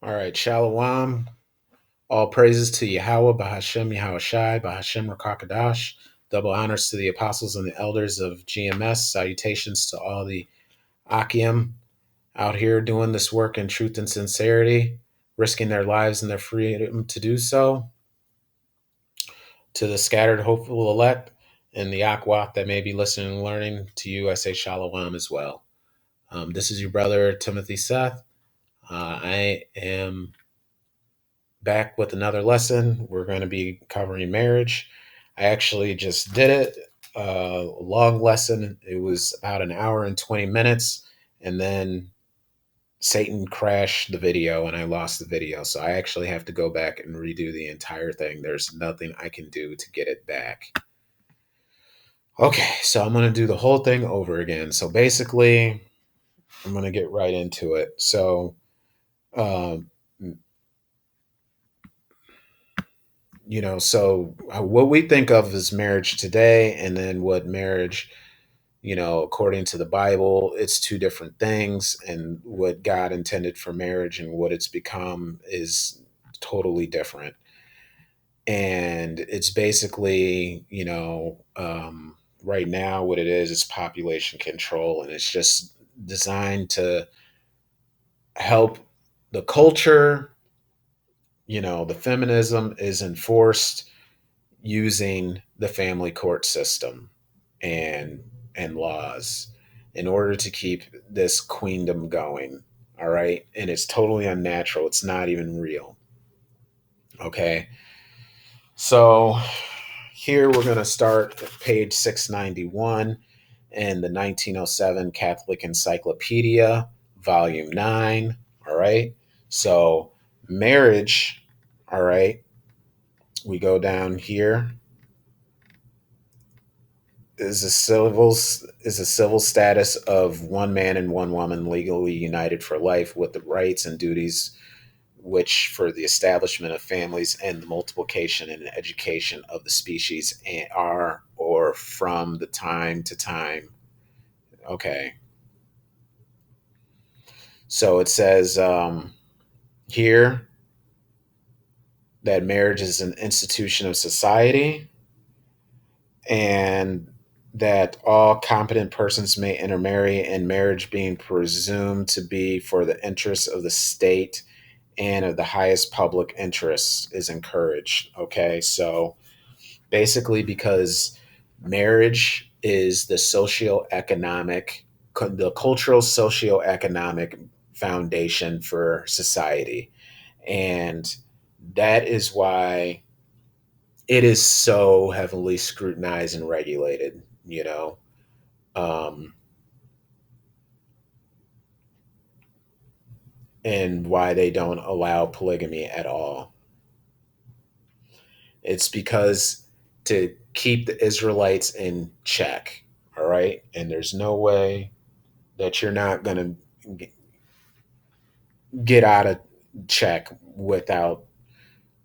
All right, Shalom. All praises to Yahweh, Bahashem Yahushai, Bahashem Rakakadash. Double honors to the apostles and the elders of GMS. Salutations to all the Akim out here doing this work in truth and sincerity, risking their lives and their freedom to do so. To the scattered hopeful elect and the Akwat that may be listening and learning, to you I say Shalom as well. This is your brother Timothy Seth. I am back with another lesson. We're going to be covering marriage. I actually just did it, a long lesson. It was about an hour and 20 minutes, and then Satan crashed the video and I lost the video. So I actually have to go back and redo the entire thing. There's nothing I can do to get it back. Okay, so I'm going to do the whole thing over again. So basically, I'm going to get right into it. So, um, what we think of as marriage today and then what marriage, according to the Bible, it's two different things. And what God intended for marriage and what it's become is totally different. And it's basically, right now what it is population control. And it's just designed to help the culture. The feminism is enforced using the family court system and laws in order to keep this queendom going. All right. And it's totally unnatural. It's not even real. Okay. So here we're going to start at page 691 in the 1907 Catholic Encyclopedia, volume 9. All right. So marriage. All right. We go down here is a civil status of one man and one woman legally united for life with the rights and duties which for the establishment of families and the multiplication and education of the species are or from the time to time. Okay. So it says here that marriage is an institution of society and that all competent persons may intermarry, and marriage being presumed to be for the interests of the state and of the highest public interest is encouraged. Okay, so basically, because marriage is the the cultural socio-economic foundation for society, and that is why it is so heavily scrutinized and regulated, um, and why they don't allow polygamy at all. It's because to keep the Israelites in check, all right? And there's no way that you're not going to get out of check without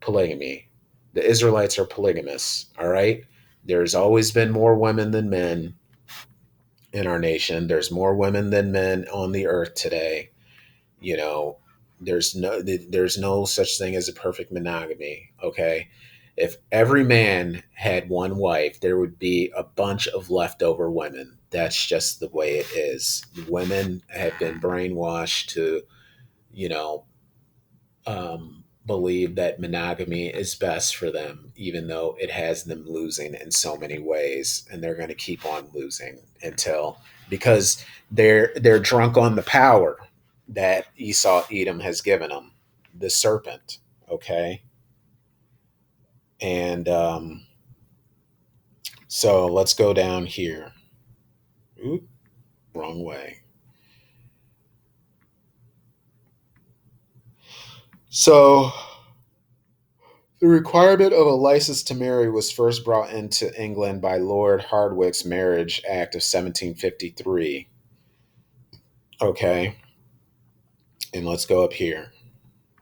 polygamy. The Israelites are polygamists, all right? There's always been more women than men in our nation. There's more women than men on the earth today. You know, there's no such thing as a perfect monogamy, okay? If every man had one wife, there would be a bunch of leftover women. That's just the way it is. Women have been brainwashed to, you know, believe that monogamy is best for them, even though it has them losing in so many ways, and they're going to keep on losing until because they're drunk on the power that Esau Edom has given them, the serpent. Okay, and so let's go down here. Oop, wrong way. So the requirement of a license to marry was first brought into England by Lord Hardwicke's Marriage Act of 1753. Okay, and let's go up here.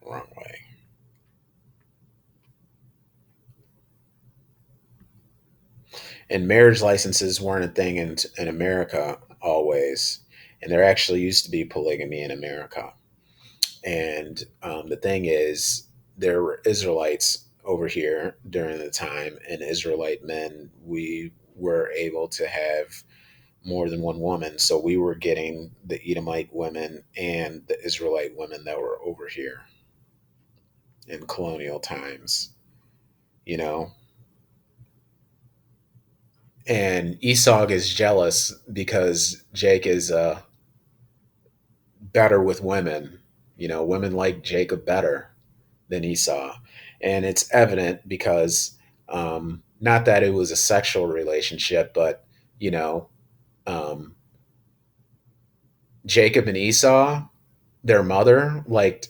Wrong way. And marriage licenses weren't a thing in America always. And there actually used to be polygamy in America. And the thing is, there were Israelites over here during the time, and Israelite men, we were able to have more than one woman. So we were getting the Edomite women and the Israelite women that were over here in colonial times, you know? And Esau is jealous because Jake is better with women. Women like Jacob better than Esau. And it's evident because, not that it was a sexual relationship, but, you know, um, Jacob and Esau, their mother liked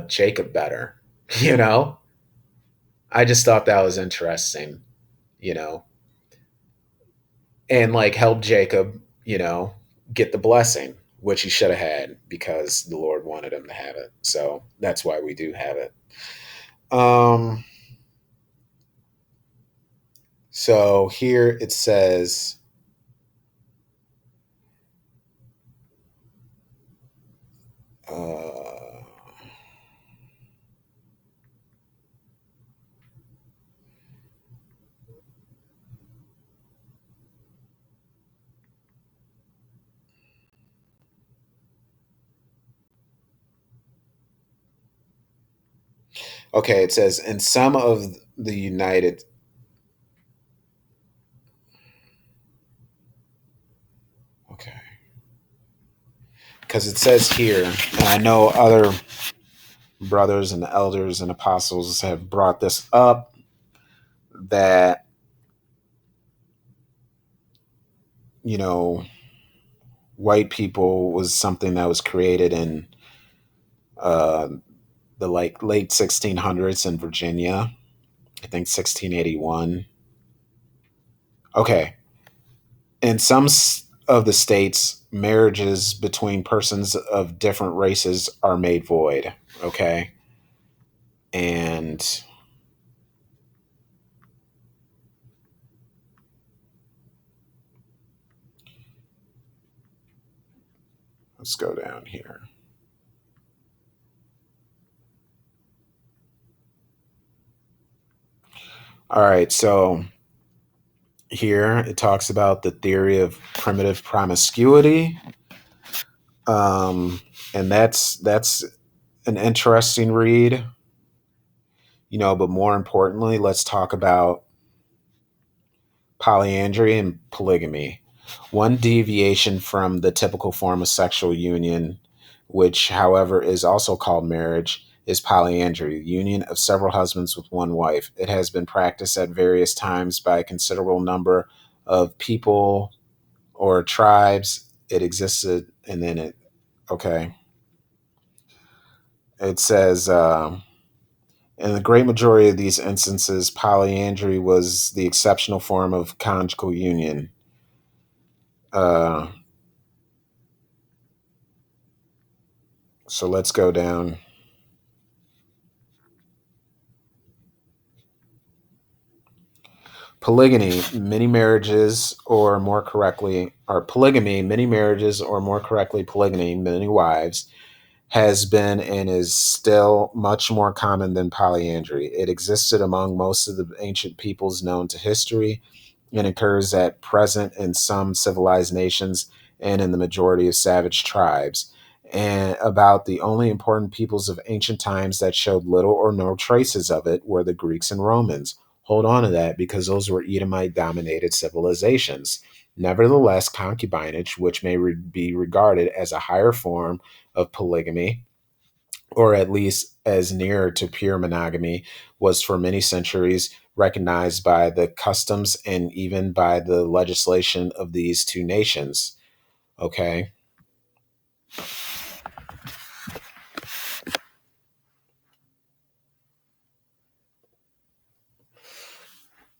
Jacob better. You know, I just thought that was interesting. You know, and like help Jacob. Get the blessing, which he should have had because the Lord wanted him to have it. So that's why we do have it. Um. So here it says. Uh, okay, it says in some of the United. Okay, because it says here, and I know other brothers and elders and apostles have brought this up, that you know white people was something that was created in uh, the like late 1600s in Virginia. I think 1681. Okay, in some of the states, marriages between persons of different races are made void. Okay, and let's go down here. All right, so here it talks about the theory of primitive promiscuity, um, and that's an interesting read. But more importantly, let's talk about polyandry and polygamy. One deviation from the typical form of sexual union, which, however, is also called marriage, is polyandry, the union of several husbands with one wife. It has been practiced at various times by a considerable number of people or tribes. It existed, and then okay. It says, in the great majority of these instances, polyandry was the exceptional form of conjugal union. Uh, so let's go down. Polygamy, many marriages, or more correctly, polygamy, many wives, has been and is still much more common than polyandry. It existed among most of the ancient peoples known to history and occurs at present in some civilized nations and in the majority of savage tribes. And about the only important peoples of ancient times that showed little or no traces of it were the Greeks and Romans. Hold on to that because those were Edomite dominated civilizations. Nevertheless, concubinage, which may be regarded as a higher form of polygamy, or at least as near to pure monogamy, was for many centuries recognized by the customs and even by the legislation of these two nations. Okay.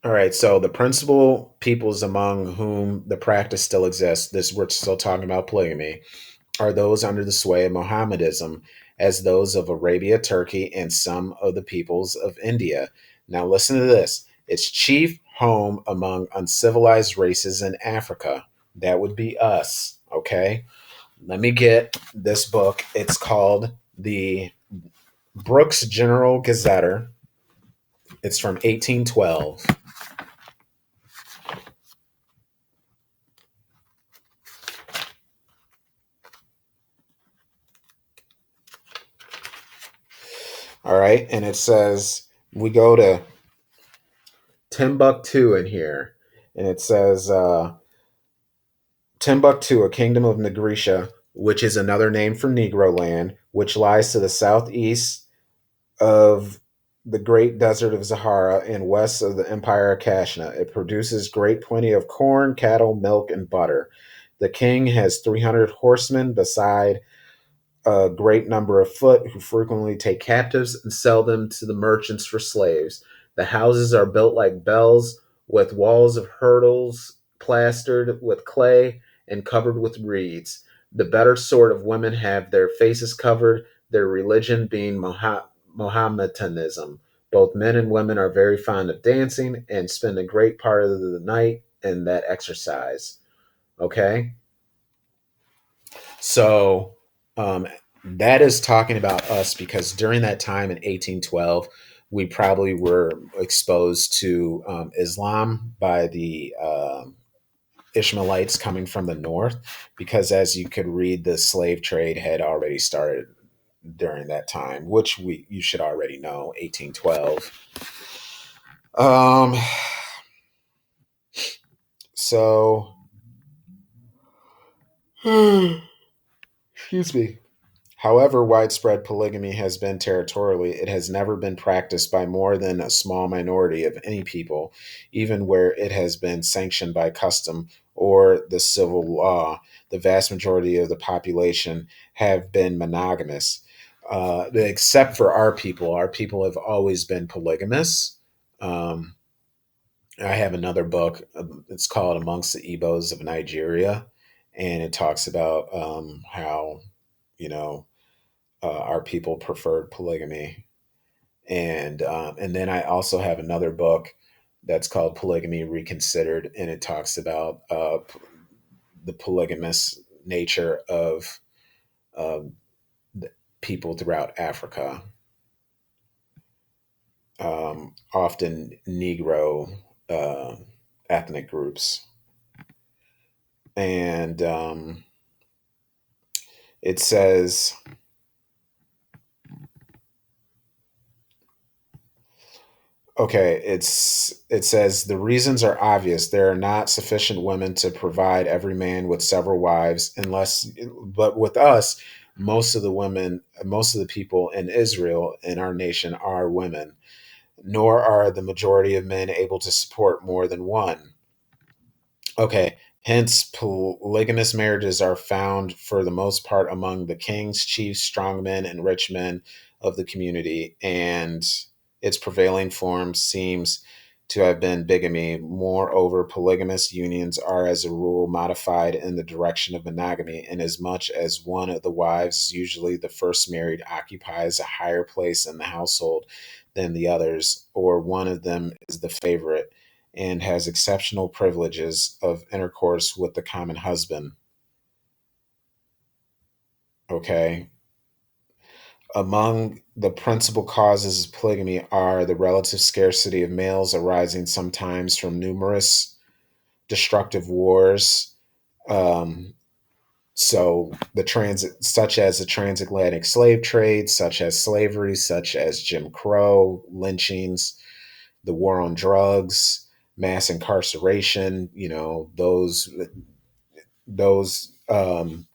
All right. So the principal peoples among whom the practice still exists, this we're still talking about polygamy, are those under the sway of Mohammedanism, as those of Arabia, Turkey, and some of the peoples of India. Now, listen to this: its chief home among uncivilized races in Africa. That would be us. Okay. Let me get this book. It's called The Brooks General Gazetter. It's from 1812. All right. And it says, we go to Timbuktu in here. And it says, Timbuktu, a kingdom of Nigritia, which is another name for Negro land, which lies to the southeast of the great desert of Sahara and west of the empire of Kashna. It produces great plenty of corn, cattle, milk, and butter. The king has 300 horsemen beside a great number of foot who frequently take captives and sell them to the merchants for slaves. The houses are built like bells, with walls of hurdles plastered with clay and covered with reeds. The better sort of women have their faces covered, their religion being Mohammedanism. Both men and women are very fond of dancing and spend a great part of the night in that exercise. Okay? So that is talking about us because during that time in 1812, we probably were exposed to Islam by the Ishmaelites coming from the north, because as you could read, the slave trade had already started during that time, which we you should already know, 1812. Um, so, excuse me. However widespread polygamy has been territorially, it has never been practiced by more than a small minority of any people, even where it has been sanctioned by custom or the civil law. The vast majority of the population have been monogamous. Except for our people have always been polygamous. Um, I have another book. It's called Amongst the Igbos of Nigeria, and it talks about how, you know, our people preferred polygamy, and then I also have another book that's called Polygamy Reconsidered, and it talks about the polygamous nature of uh, the people throughout Africa, often Negro uh, ethnic groups, and it says. Okay, it says the reasons are obvious. There are not sufficient women to provide every man with several wives, unless, but with us, most of the people in Israel in our nation are women, nor are the majority of men able to support more than one. Okay, hence polygamous marriages are found for the most part among the kings, chiefs, strongmen, and rich men of the community, and its prevailing form seems to have been bigamy. Moreover, polygamous unions are as a rule modified in the direction of monogamy, inasmuch as one of the wives, usually the first married, occupies a higher place in the household than the others, or one of them is the favorite and has exceptional privileges of intercourse with the common husband. Okay. Among the principal causes of polygamy are the relative scarcity of males arising sometimes from numerous destructive wars. Um, so the transit, such as the transatlantic slave trade, such as slavery, such as Jim Crow, lynchings, the war on drugs, mass incarceration, those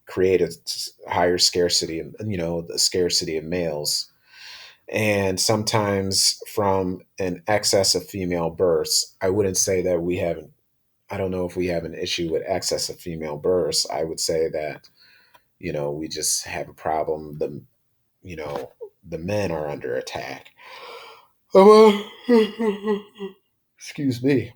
create a higher scarcity, the scarcity of males, and sometimes from an excess of female births. I wouldn't say that we haven't. I don't know if we have an issue with excess of female births. I would say that we just have a problem. You know the men are under attack. Excuse me.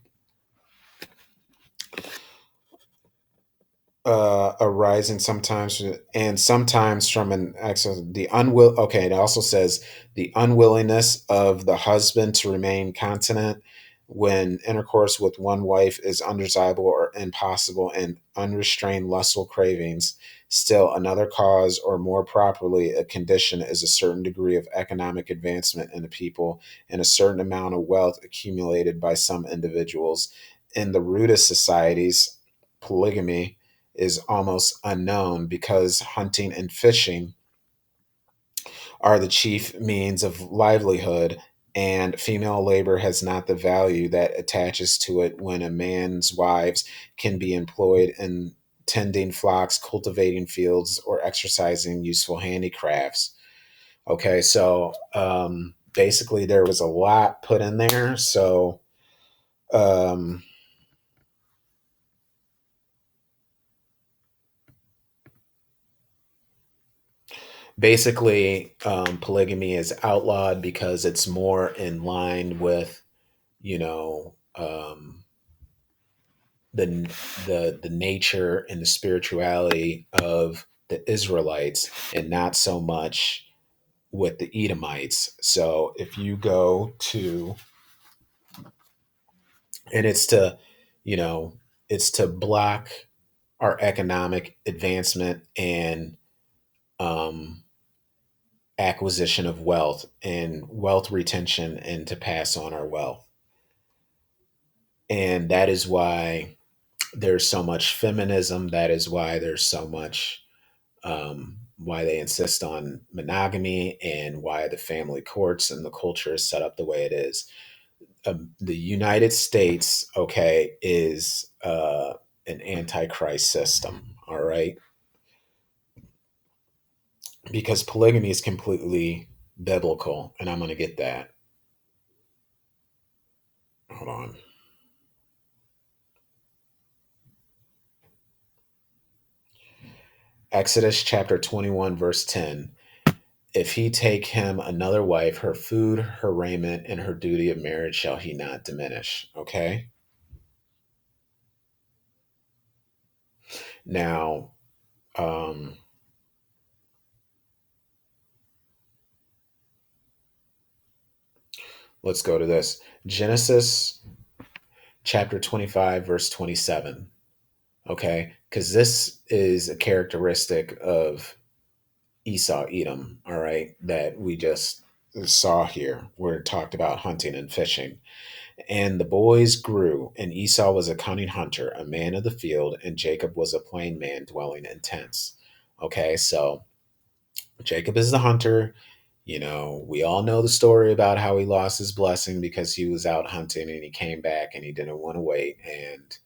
Arising sometimes and sometimes from an excess the unwill okay, it also says the unwillingness of the husband to remain continent when intercourse with one wife is undesirable or impossible, and unrestrained lustful cravings Still, another cause, or more properly, a condition, is a certain degree of economic advancement in a people and a certain amount of wealth accumulated by some individuals. In the rudest societies, polygamy is almost unknown because hunting and fishing are the chief means of livelihood, and female labor has not the value that attaches to it when a man's wives can be employed in tending flocks, cultivating fields, or exercising useful handicrafts. Okay, so basically, there was a lot put in there. So um, basically, polygamy is outlawed because it's more in line with, you know, the the nature and the spirituality of the Israelites, and not so much with the Edomites. So if you go to, and it's to, you know, it's to block our economic advancement and um, acquisition of wealth and wealth retention, and to pass on our wealth. And that is why there's so much feminism. That is why there's so much, why they insist on monogamy, and why the family courts and the culture is set up the way it is. The United States, okay, is an antichrist system, all right, because polygamy is completely biblical, and I'm going to get that. Hold on. Exodus chapter 21, verse 10. If he take him another wife, her food, her raiment, and her duty of marriage shall he not diminish. Okay. Now, um, let's go to this. Genesis chapter 25, verse 27. Okay. Because this is a characteristic of Esau, Edom. All right. That we just saw here, where it talked about hunting and fishing. And the boys grew, and Esau was a cunning hunter, a man of the field, and Jacob was a plain man dwelling in tents. Okay, so Jacob is the hunter. We all know the story about how he lost his blessing because he was out hunting and he came back and he didn't want to wait. And,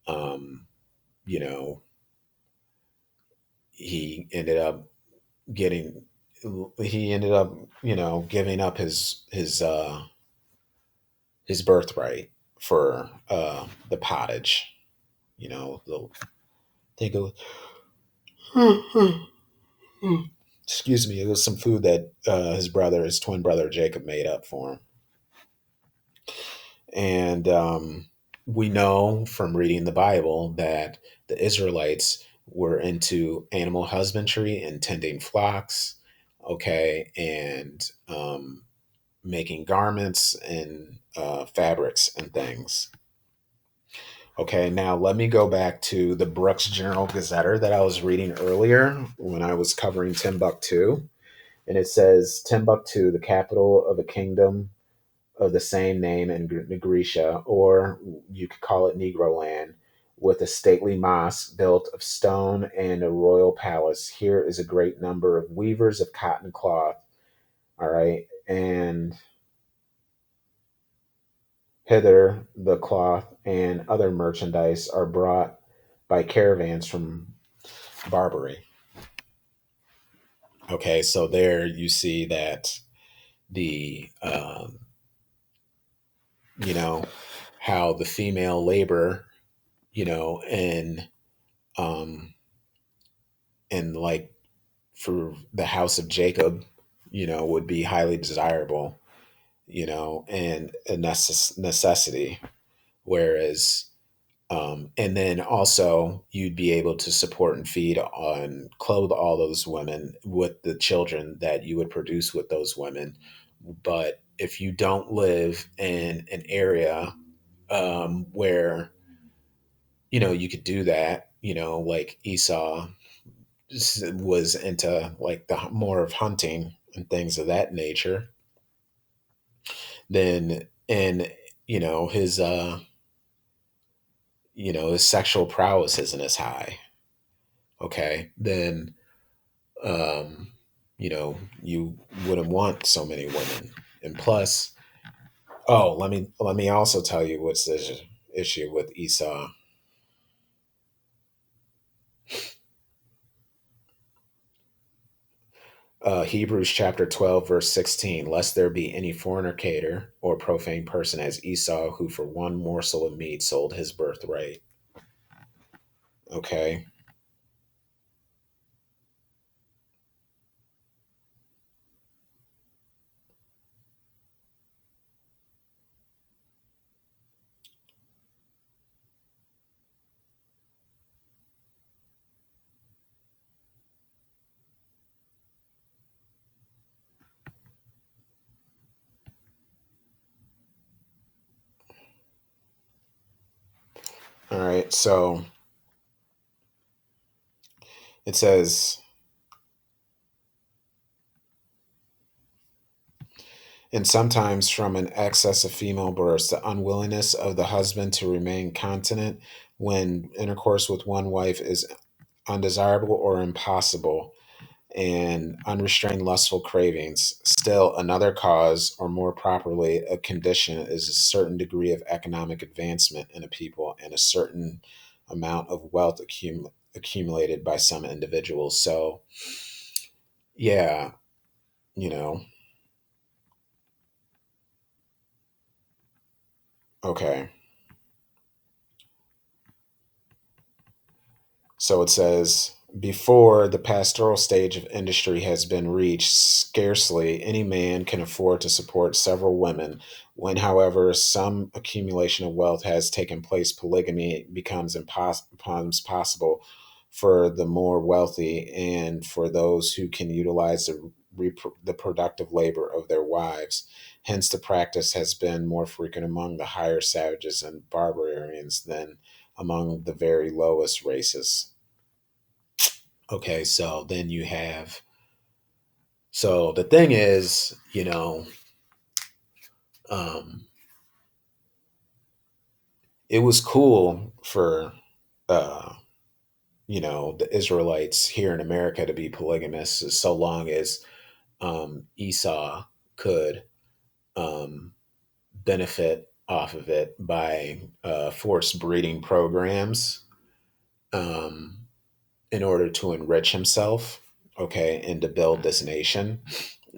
um, you know, he ended up getting, he ended up, giving up his birthright for the pottage. The think it was, excuse me, it was some food that his twin brother Jacob, made up for him. And we know from reading the Bible that the Israelites were into animal husbandry and tending flocks, okay, and making garments and fabrics and things. Okay, now let me go back to the Brooks Journal Gazetter that I was reading earlier when I was covering Timbuktu. And it says Timbuktu, the capital of a kingdom of the same name in Nigritia, or you could call it Negro Land, with a stately mosque built of stone and a royal palace. Here is a great number of weavers of cotton cloth. All right. And hither the cloth and other merchandise are brought by caravans from Barbary. Okay. So there you see that the, you know, how the female labor, and um and like for the house of Jacob, would be highly desirable, and a necessity. Whereas, and then also you'd be able to support and feed on, clothe all those women with the children that you would produce with those women. But if you don't live in an area where, you could do that, like Esau, was into like the more of hunting and things of that nature, then and his his sexual prowess isn't as high, okay, then um you wouldn't want so many women. And plus, oh, let me also tell you what's the issue with Esau. Hebrews chapter 12, verse 16, lest there be any fornicator or profane person as Esau, who for one morsel of meat sold his birthright. Okay. All right. So it says, and sometimes from an excess of female births, the unwillingness of the husband to remain continent when intercourse with one wife is undesirable or impossible, and unrestrained lustful cravings. Still, another cause, or more properly, a condition, is a certain degree of economic advancement in a people and a certain amount of wealth accumulated by some individuals. So, yeah, you know, okay. So it says, before the pastoral stage of industry has been reached, scarcely any man can afford to support several women. When, however, some accumulation of wealth has taken place, polygamy becomes possible for the more wealthy and for those who can utilize the productive labor of their wives. Hence, the practice has been more frequent among the higher savages and barbarians than among the very lowest races. Okay, so then you have, so the thing is, um, it was cool for, uh, the Israelites here in America to be polygamous so long as Esau could um, benefit off of it by forced breeding programs. Um, in order to enrich himself, okay, and to build this nation.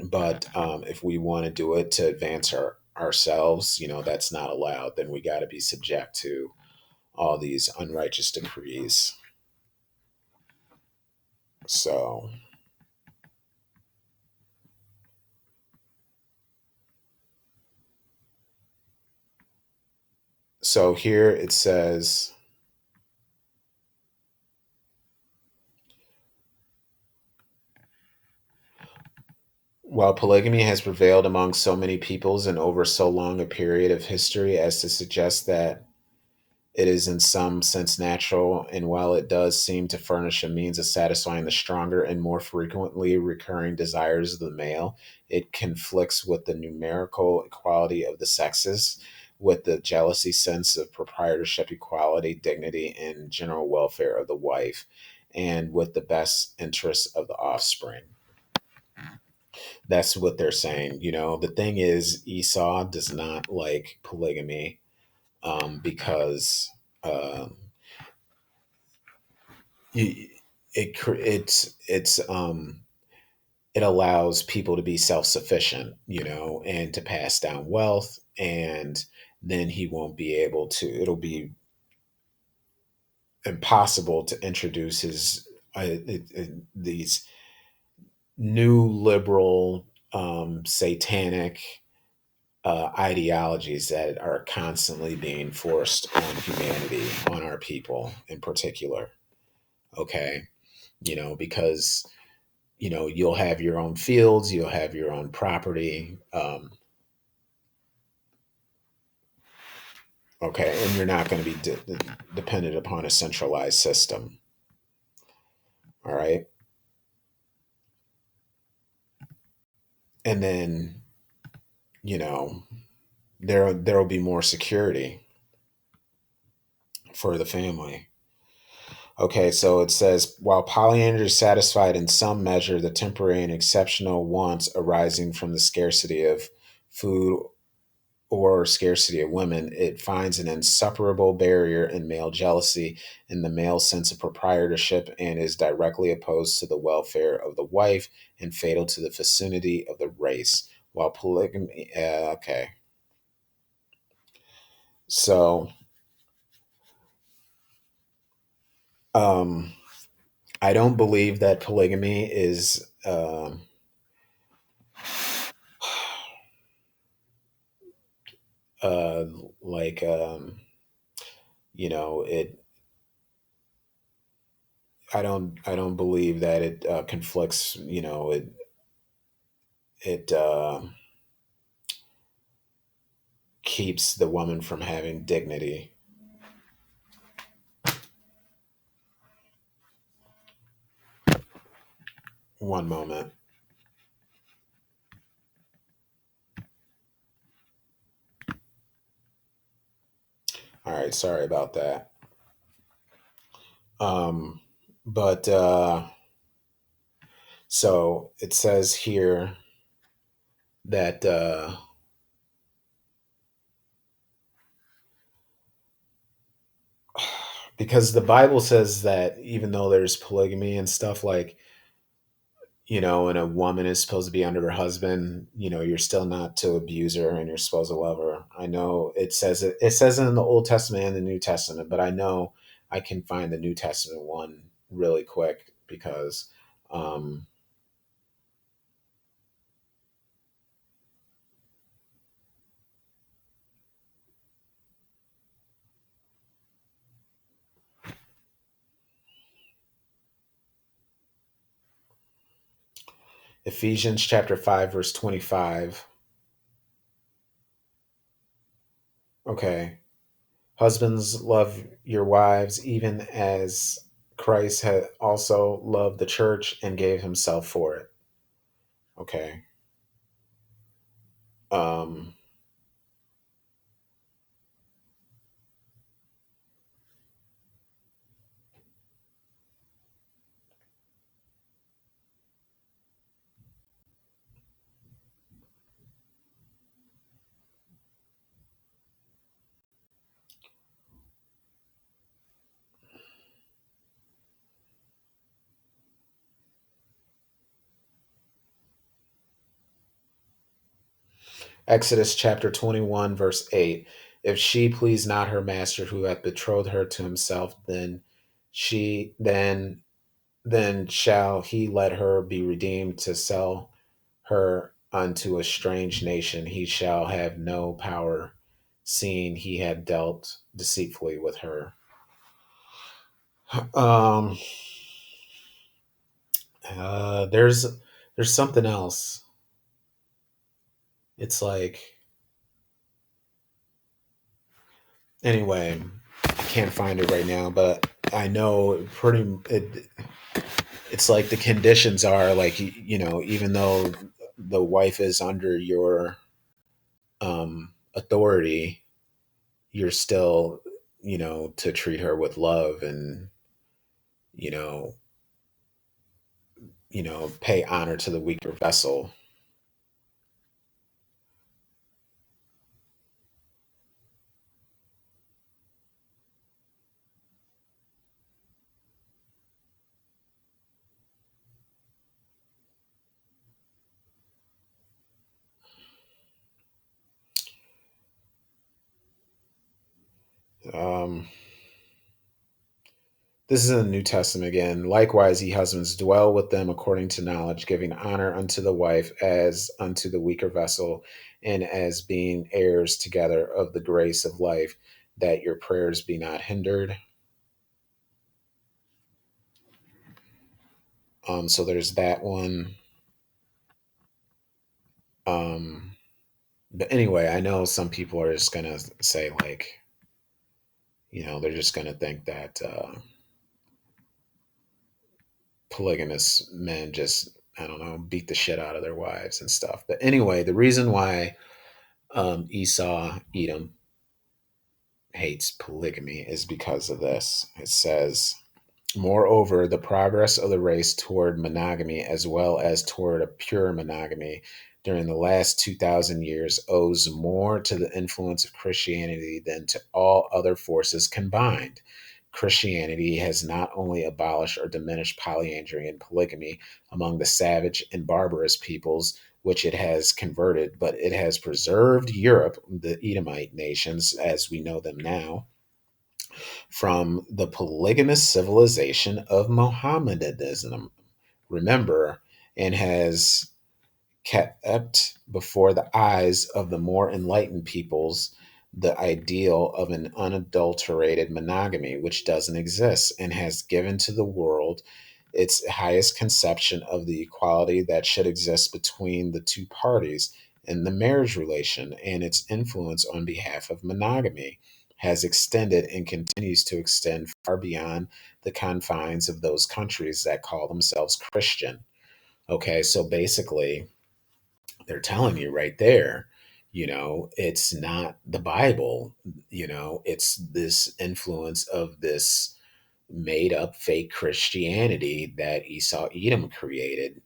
But if we want to do it to advance ourselves, that's not allowed. Then we got to be subject to all these unrighteous decrees. So, so here it says, while polygamy has prevailed among so many peoples and over so long a period of history as to suggest that it is in some sense natural, and while it does seem to furnish a means of satisfying the stronger and more frequently recurring desires of the male, it conflicts with the numerical equality of the sexes, with the jealousy sense of proprietorship, equality, dignity, and general welfare of the wife, and with the best interests of the offspring. That's what they're saying. The thing is, Esau does not like polygamy because. You, it allows people to be self-sufficient, and to pass down wealth, and then he won't be able to, it'll be impossible to introduce his these new liberal satanic ideologies that are constantly being forced on humanity, on our people in particular. Okay, because you'll have your own fields, you'll have your own property, okay, and you're not going to be dependent upon a centralized system. All right. and then, you know, there will be more security for the family. Okay, so it says while polyandry satisfied in some measure the temporary and exceptional wants arising from the scarcity of food or scarcity of women, it finds an insuperable barrier in male jealousy in the male sense of proprietorship and is directly opposed to the welfare of the wife and fatal to the vicinity of the race. While polygamy, okay, so um, I don't believe that polygamy is uh, like it. I don't believe that it conflicts. It keeps the woman from having dignity. One moment. All right, sorry about that. Um, but so it says here that because the Bible says that even though there's polygamy and stuff, like, and a woman is supposed to be under her husband, you're still not to abuse her and you're supposed to love her. I know it says it in the Old Testament and the New Testament, but I know I can find the New Testament one really quick because um, Ephesians chapter 5 verse 25. Okay. Husbands, love your wives even as Christ had also loved the church and gave himself for it. Okay. Um, Exodus chapter 21, verse 8. If she please not her master who hath betrothed her to himself, she then shall he let her be redeemed to sell her unto a strange nation. He shall have no power, seeing he had dealt deceitfully with her. Um, there's something else. It's like, anyway, I can't find it right now, but I know it's like the conditions are like, even though the wife is under your authority, you're still, to treat her with love and, you know pay honor to the weaker vessel. um This is in the New Testament again. Likewise, ye husbands, dwell with them according to knowledge, giving honor unto the wife as unto the weaker vessel, and as being heirs together of the grace of life, that your prayers be not hindered. So there's that one. Um, but anyway, I know some people are just gonna say, like, they're just gonna think that polygamous men just I don't know, beat the shit out of their wives and stuff. But anyway, the reason why Esau, Edom, hates polygamy is because of this. It says, moreover, the progress of the race toward monogamy as well as toward a pure monogamy during the last 2,000 years owes more to the influence of Christianity than to all other forces combined. Christianity has not only abolished or diminished polyandry and polygamy among the savage and barbarous peoples which it has converted, but it has preserved Europe, the Edomite nations as we know them now, from the polygamous civilization of Mohammedanism. Remember, and has kept before the eyes of the more enlightened peoples the ideal of an unadulterated monogamy, which doesn't exist, and has given to the world its highest conception of the equality that should exist between the two parties in the marriage relation, and its influence on behalf of monogamy has extended and continues to extend far beyond the confines of those countries that call themselves Christian. Okay, so basically, they're telling you right there, it's not the Bible, it's this influence of this made up fake Christianity that Esau Edom created,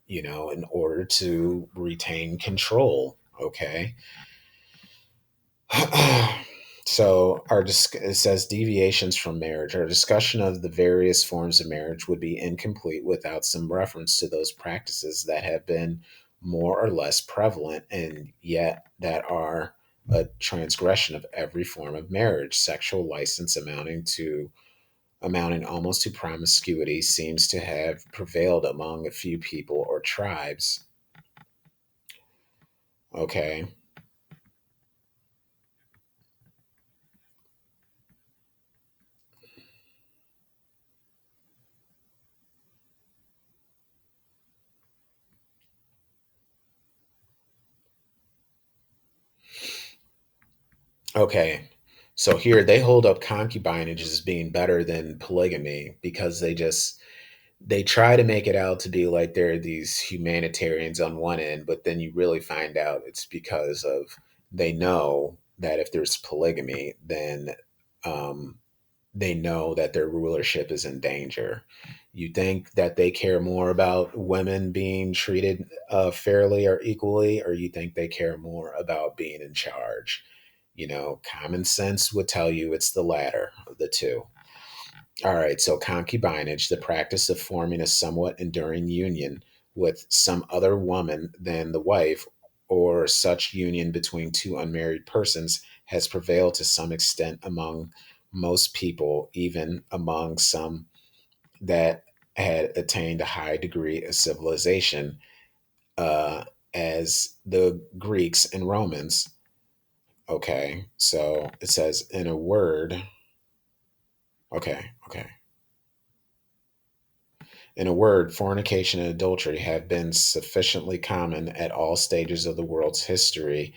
in order to retain control. Okay. So it says deviations from marriage. Our discussion of the various forms of marriage would be incomplete without some reference to those practices that have been more or less prevalent and yet that are a transgression of every form of marriage. Sexual license amounting almost to promiscuity seems to have prevailed among a few people or tribes. Okay. Okay. So here they hold up concubinage as being better than polygamy because they try to make it out to be like they're these humanitarians on one end, but then you really find out it's because of they know that if there's polygamy, then um, they know that their rulership is in danger. You think that they care more about women being treated fairly or equally, or you think they care more about being in charge? Common sense would tell you it's the latter of the two. All right, so concubinage, the practice of forming a somewhat enduring union with some other woman than the wife, or such union between two unmarried persons, has prevailed to some extent among most people, even among some that had attained a high degree of civilization, uh, as the Greeks and Romans. Okay, so it says, in a word, okay. In a word, fornication and adultery have been sufficiently common at all stages of the world's history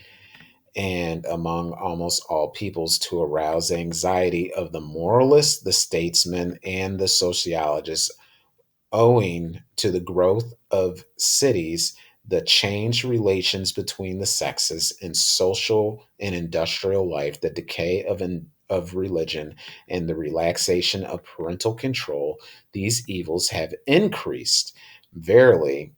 and among almost all peoples to arouse the anxiety of the moralists, the statesmen, and the sociologists, owing to the growth of cities, the changed relations between the sexes in social and industrial life, the decay of religion, and the relaxation of parental control, these evils have increased. Verily,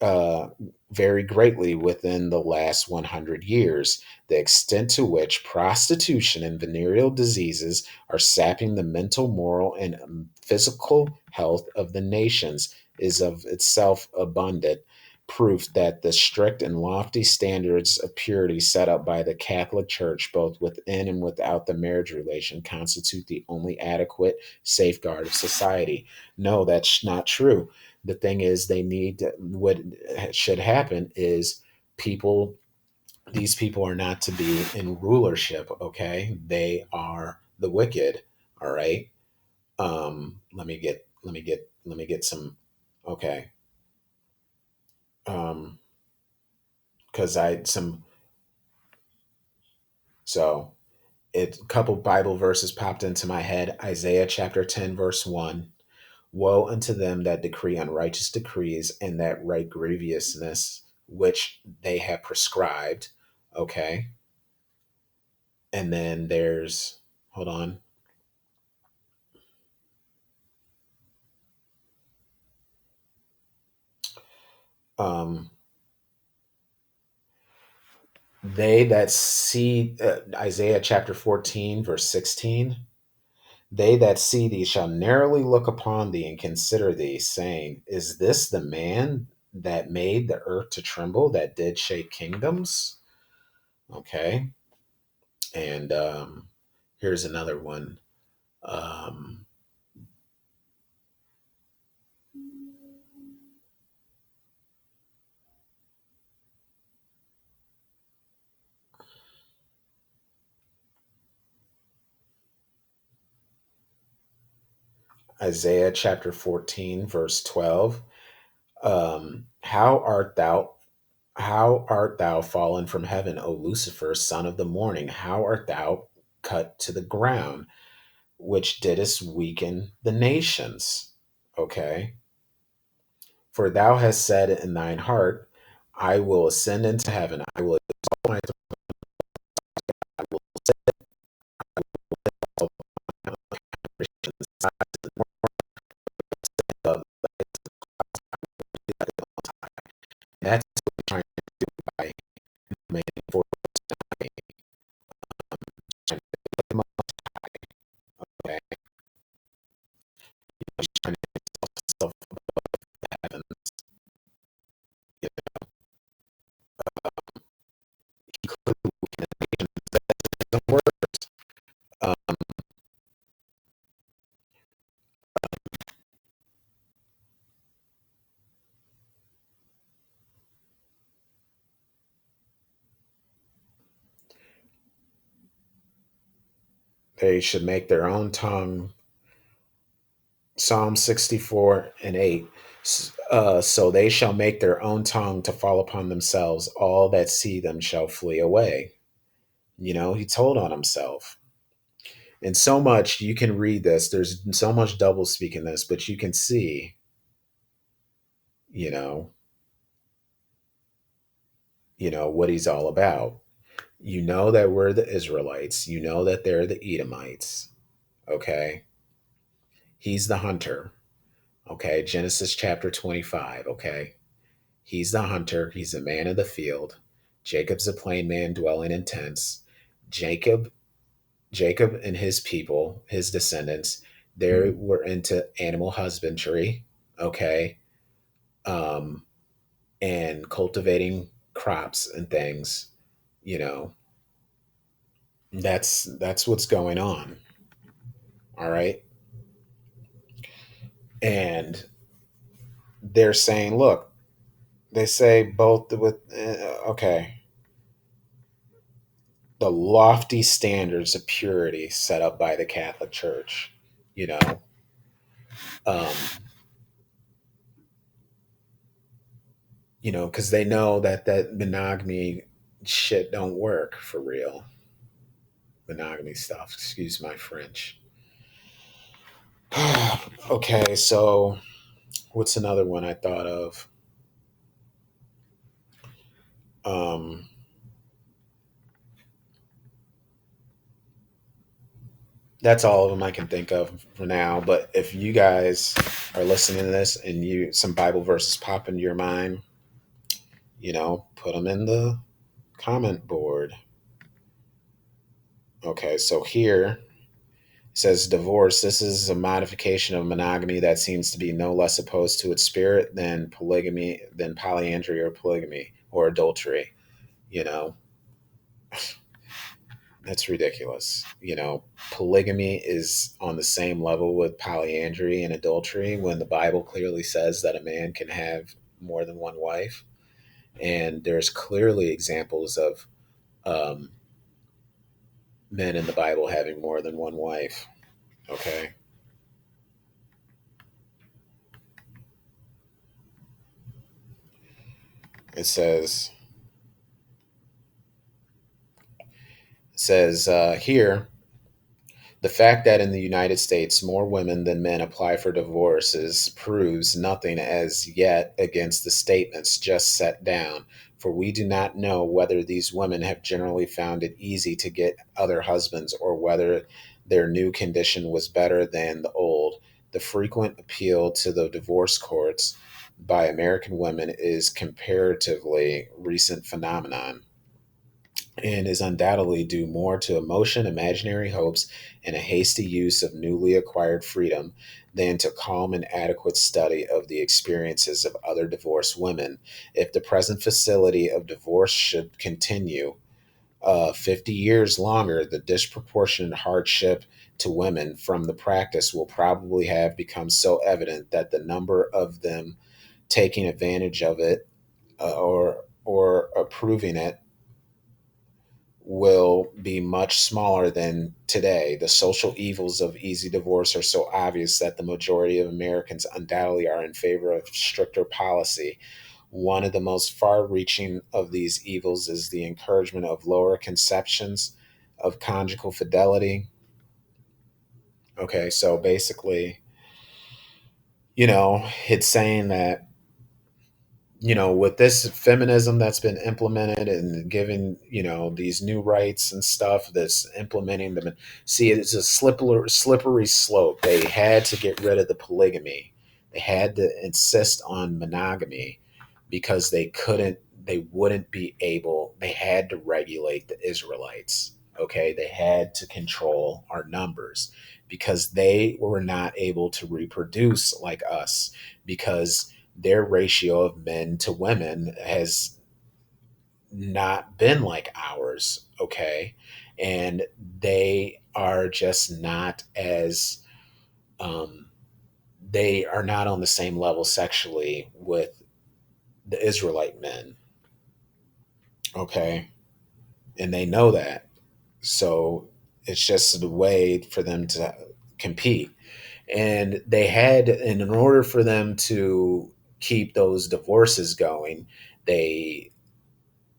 uh, very greatly within the last 100 years, the extent to which prostitution and venereal diseases are sapping the mental, moral, and physical health of the nations is of itself abundant proof that the strict and lofty standards of purity set up by the Catholic Church, both within and without the marriage relation, constitute the only adequate safeguard of society. No, that's not true. The thing is, what should happen is people these people are not to be in rulership. Okay, they are the wicked. All right. Let me get some. Okay. um because I some so it a couple Bible verses popped into my head. Isaiah chapter 10 verse 1. Woe unto them that decree unrighteous decrees and that write grievousness which they have prescribed. Okay. And then there's, hold on. Um, they that see, Isaiah chapter 14, verse 16, they that see thee shall narrowly look upon thee and consider thee, saying, is this the man that made the earth to tremble, that did shake kingdoms? Okay. And here's another one. Um, Isaiah chapter 14, verse 12. How art thou fallen from heaven, O Lucifer, son of the morning? How art thou cut to the ground, which didst weaken the nations? Okay. For thou hast said in thine heart, I will ascend into heaven. I will exalt my throne. I will sit on the sides of that's what we're trying to do by making for trying to put them up high. Okay. He's trying to exalt himself above the heavens. You know, he could weaken the nations. That doesn't work. Um, they should make their own tongue. Psalm 64 and 8. So they shall make their own tongue to fall upon themselves. All that see them shall flee away. You know, he told on himself. And so much you can read this. There's so much double speak in this, but you can see, you know, what he's all about. You know that we're the Israelites. You know that they're the Edomites. Okay. He's the hunter. Okay. Genesis chapter 25. Okay. He's the hunter. He's a man of the field. Jacob's a plain man dwelling in tents. Jacob, Jacob and his people, his descendants, they were into animal husbandry. Okay. Um, and cultivating crops and things, you know, that's what's going on. All right. And they're saying, look, they say both with, okay, the lofty standards of purity set up by the Catholic Church, you know, um, because they know that monogamy shit don't work for real. Monogamy stuff. Excuse my French. Okay, so what's another one I thought of? Um, that's all of them I can think of for now. But if you guys are listening to this and you some Bible verses pop into your mind, put them in the comment board. Okay, so here it says divorce. This is a modification of monogamy that seems to be no less opposed to its spirit than polygamy, than polyandry or polygamy or adultery. You know, that's ridiculous. Polygamy is on the same level with polyandry and adultery when the Bible clearly says that a man can have more than one wife. And there's clearly examples of um, men in the Bible having more than one wife. Okay. It says here, The fact that in the United States more women than men apply for divorces proves nothing as yet against the statements just set down, for we do not know whether these women have generally found it easy to get other husbands or whether their new condition was better than the old. The frequent appeal to the divorce courts by American women is comparatively recent phenomenon and is undoubtedly due more to emotion, imaginary hopes, and a hasty use of newly acquired freedom than to calm and adequate study of the experiences of other divorced women. If the present facility of divorce should continue 50 years longer, the disproportionate hardship to women from the practice will probably have become so evident that the number of them taking advantage of it or approving it will be much smaller than today. The social evils of easy divorce are so obvious that the majority of Americans undoubtedly are in favor of stricter policy. One of the most far reaching of these evils is the encouragement of lower conceptions of conjugal fidelity. Okay, so basically, it's saying that with this feminism that's been implemented and given, these new rights and stuff that's implementing them. See, it's a slippery slope. They had to get rid of the polygamy. They had to insist on monogamy because they wouldn't be able, they had to regulate the Israelites. Okay. They had to control our numbers because they were not able to reproduce like us because their ratio of men to women has not been like ours, okay? And they are just not as, um, they are not on the same level sexually with the Israelite men, okay? And they know that. So it's just a way for them to compete. And they had, and in order for them to keep those divorces going, they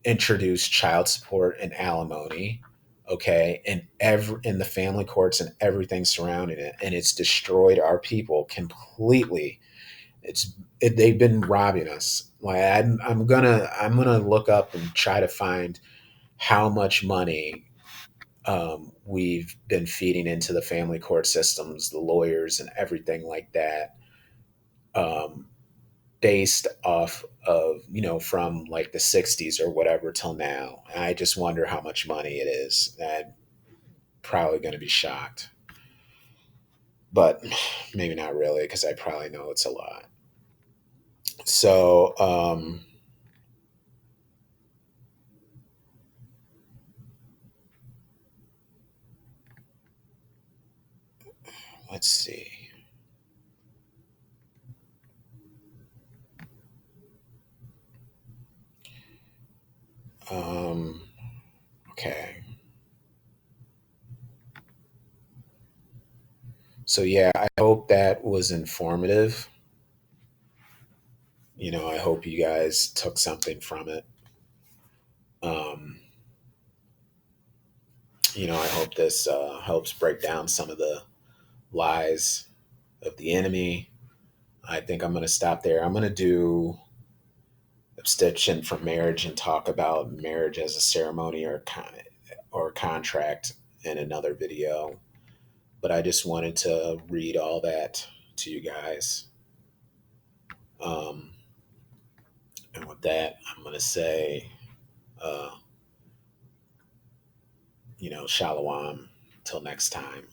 introduced child support and alimony, okay, and every in the family courts and everything surrounding it, and it's destroyed our people completely. They've been robbing us. Like I'm gonna look up and try to find how much money we've been feeding into the family court systems, the lawyers, and everything like that. Um, Based off of from like the 60s or whatever till now. And I just wonder how much money it is. I'm probably going to be shocked, but maybe not really because I probably know it's a lot. So let's see. um, okay, so yeah, I hope that was informative. I hope you guys took something from it. um, I hope this helps break down some of the lies of the enemy. I think I'm going to stop there. I'm going to do abstention from marriage and talk about marriage as a ceremony or contract in another video. But I just wanted to read all that to you guys. Um, and with that, I'm going to say, uh, shalom. Till next time.